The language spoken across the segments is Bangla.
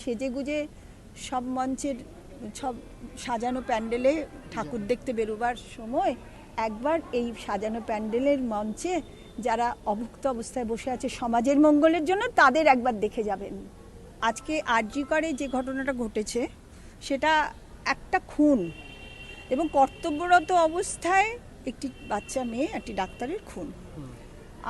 সেজেগুজে সব মঞ্চের সব সাজানো প্যান্ডেলে ঠাকুর দেখতে বেরোবার সময় একবার এই সাজানো প্যান্ডেলের মঞ্চে যারা অভুক্ত অবস্থায় বসে আছে সমাজের মঙ্গলের জন্য তাদের একবার দেখে যাবেন। আজকে আরজি করে যে ঘটনাটা ঘটেছে সেটা একটা খুন এবং কর্তব্যরত অবস্থায় একটি বাচ্চা মেয়ে একটি ডাক্তারের খুন।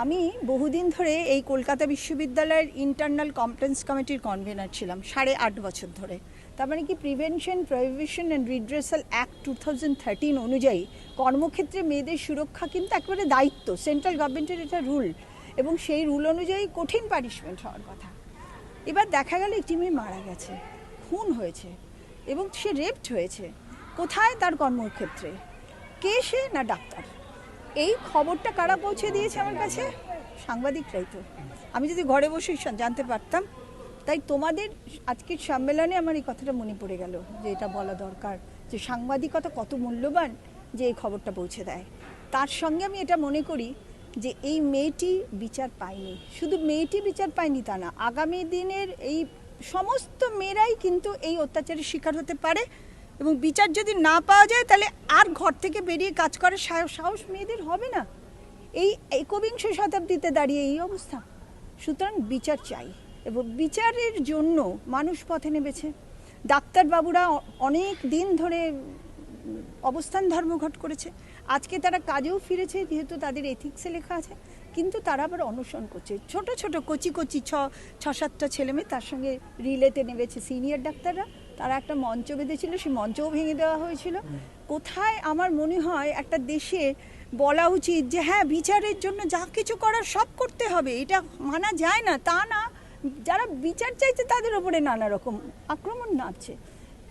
আমি বহুদিন ধরে এই কলকাতা বিশ্ববিদ্যালয়ের ইন্টারনাল কমপ্লেন্স কমিটির কনভেনার ছিলাম 8.5 বছর ধরে। তার মানে কি prevention prohibition and redressal act 2013 অনুযায়ী কর্মক্ষেত্রে মেয়েদের সুরক্ষা কিন্তু একেবারে দায়িত্ব, সেন্ট্রাল গভর্নমেন্টের এটা রুল এবং সেই রুল অনুযায়ী কঠিন পানিশমেন্ট হওয়ার কথা। এবার দেখা গেল একটি মেয়ে মারা গেছে, খুন হয়েছে এবং সে রেপড হয়েছে। কোথায়? তার কর্মক্ষেত্রে। কে সে? না ডাক্তার। এই খবরটা কারা পৌঁছে দিয়েছে আমার কাছে? সাংবাদিকরাই তো। আমি যদি ঘরে বসে জানতে পারতাম। তাই তোমাদের আজকের সম্মেলনে আমার এই কথাটা মনে পড়ে গেল যে এটা বলা দরকার যে সাংবাদিকতা কত মূল্যবান যে এই খবরটা পৌঁছে দেয়। তার সঙ্গে আমি এটা মনে করি যে এই মেয়েটি বিচার পায়নি, শুধু মেয়েটি বিচার পায়নি তা না, আগামী দিনের এই সমস্ত মেয়েরাই কিন্তু এই অত্যাচারের শিকার হতে পারে এবং বিচার যদি না পাওয়া যায় তাহলে আর ঘর থেকে বেরিয়ে কাজ করার সাহস মেয়েদের হবে না। এই একবিংশ শতাব্দীতে দাঁড়িয়ে এই অবস্থা। সুতরাং বিচার চাই এবং বিচারের জন্য মানুষ পথে নেমেছে। ডাক্তারবাবুরা অনেক দিন ধরে অবস্থান ধর্মঘট করেছে, আজকে তারা কাজেও ফিরেছে যেহেতু তাদের এথিক্সে লেখা আছে, কিন্তু তারা আবার অনশন করছে। ছোট ছোট কচি 6-7টা ছেলেমেয়ে তার সঙ্গে রিলেতে নেমেছে সিনিয়র ডাক্তাররা। তারা একটা মঞ্চ বেঁধেছিল, সেই মঞ্চও ভেঙে দেওয়া হয়েছিল। কোথায় আমার মনে হয় একটা দেশে বলা উচিত যে হ্যাঁ বিচারের জন্য যা কিছু করার সব করতে হবে, এটা মানা যায় না তা না, যারা বিচার চাইছে তাদের ওপরে নানা রকম আক্রমণ নামছে।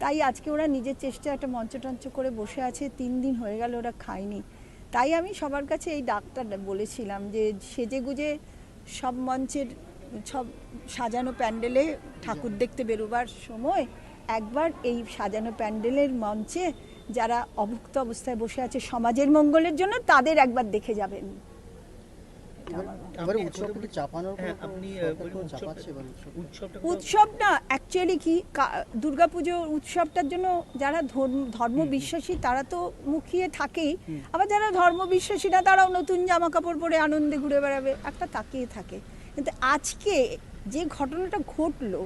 তাই আজকে ওরা নিজের চেষ্টায় একটা মঞ্চ টঞ্চ করে বসে আছে, 3 দিন হয়ে গেল ওরা খায়নি। তাই আমি সবার কাছে এই ডাক্তার বলেছিলাম যে সেজেগুজে সব মঞ্চের সব সাজানো প্যান্ডেলে ঠাকুর দেখতে বেরোবার সময় একবার এই সাজানো প্যান্ডেলের মঞ্চে যারা অভুক্ত অবস্থায় বসে আছে সমাজের মঙ্গলের জন্য তাদের একবার দেখে যাবেন। উৎসব না, অ্যাকচুয়ালি কি দুর্গাপুজো উৎসবটার জন্য যারা ধর্ম বিশ্বাসী তারা তো মুখিয়ে থাকেই, আবার যারা ধর্ম বিশ্বাসী না তারাও নতুন জামা কাপড় পরে আনন্দে ঘুরে বেড়াবে, একটা তাকিয়ে থাকে। কিন্তু আজকে যে ঘটনাটা ঘটলো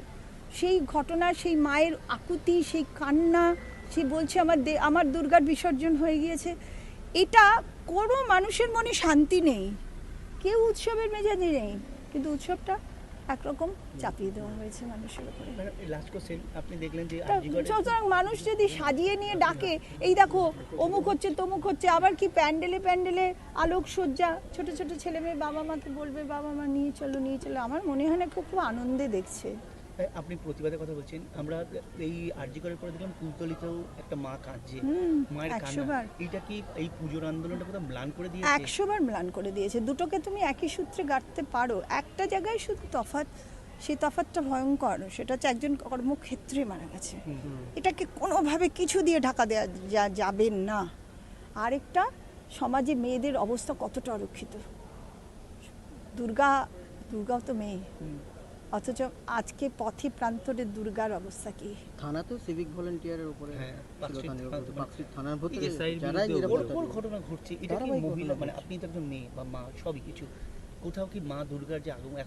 সেই ঘটনা, সেই মায়ের আকুতি, সেই কান্না, সে বলছে আমার দুর্গার বিসর্জন হয়ে গিয়েছে, এটা কোনো মানুষের মনে শান্তি নেই, কেউ উৎসবের মেজাজে নেই, কিন্তু উৎসবটা একরকম চাপিয়ে দেওয়া হয়েছে মানুষের উপরে। আপনি দেখলেন যে সুতরাং মানুষ যদি সাজিয়ে নিয়ে ডাকে এই দেখো অমুক হচ্ছে তমুক হচ্ছে, আবার কি প্যান্ডেলে আলোকসজ্জা, ছোট ছোট ছেলে মেয়ে বাবা মাকে বলবে বাবা মা নিয়ে চলো নিয়ে চলো, আমার মনে হয় না খুব আনন্দে দেখছে। আপনি প্রতিবাদের কথা বলছেন, আমরা এই আরজি করার পরে দেখলাম কুলতলিতেও একটা মা কাঁদছে, মায়ের কান্না, এটা কি এই পুজোর আন্দোলনটা পুরো ম্লান করে দিয়েছে? 100 বার ম্লান করে দিয়েছে। দুটোকে তুমি একই সূত্রে গাঁথতে পারো, একটা জায়গায় শুধু তফাৎ, সেই তফাৎটা ভয়ঙ্কর, সেটা হচ্ছে একজন কর্মক্ষেত্রে মারা গেছে, এটাকে কোনোভাবে কিছু দিয়ে ঢাকা দেওয়া যাবে না। আরেকটা সমাজে মেয়েদের অবস্থা কতটা অরক্ষিত, দুর্গাও তো মেয়ে, অথচ আজকে পথে প্রান্তরে দুর্গার অবস্থা কি? থানা তো সিভিক ভলেন্টিয়ারের উপরে থানার ভিতরে ঘটনা ঘটছে, এটা কি মহিলা মানে আপনি তো একজন মেয়ে বা মা সবই কিছু, কোথাও কি মা দুর্গার যে আগমন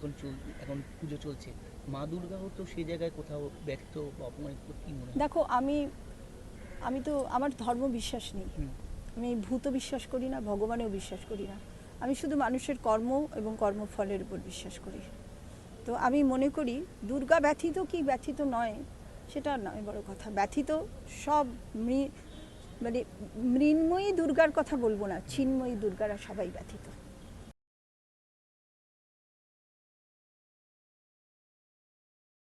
এখন পুজো চলছে, মা দুর্গাও তো সেই জায়গায় কোথাও ব্যর্থ বা অপমানিত, কি মনে হয়? দেখো আমি তো আমার ধর্ম বিশ্বাস নেই, আমি ভূত বিশ্বাস করি না, ভগবানেও বিশ্বাস করি না, আমি শুধু মানুষের কর্ম এবং কর্মফলের উপর বিশ্বাস করি। তো আমি মনে করি দুর্গা ব্যথিত কি ব্যথিত নয় সেটা নয় বড় কথা, ব্যথিত সব মানে মৃন্ময়ী দুর্গার কথা বলবো না, ছিন্ময়ী দুর্গারা সবাই ব্যথিত।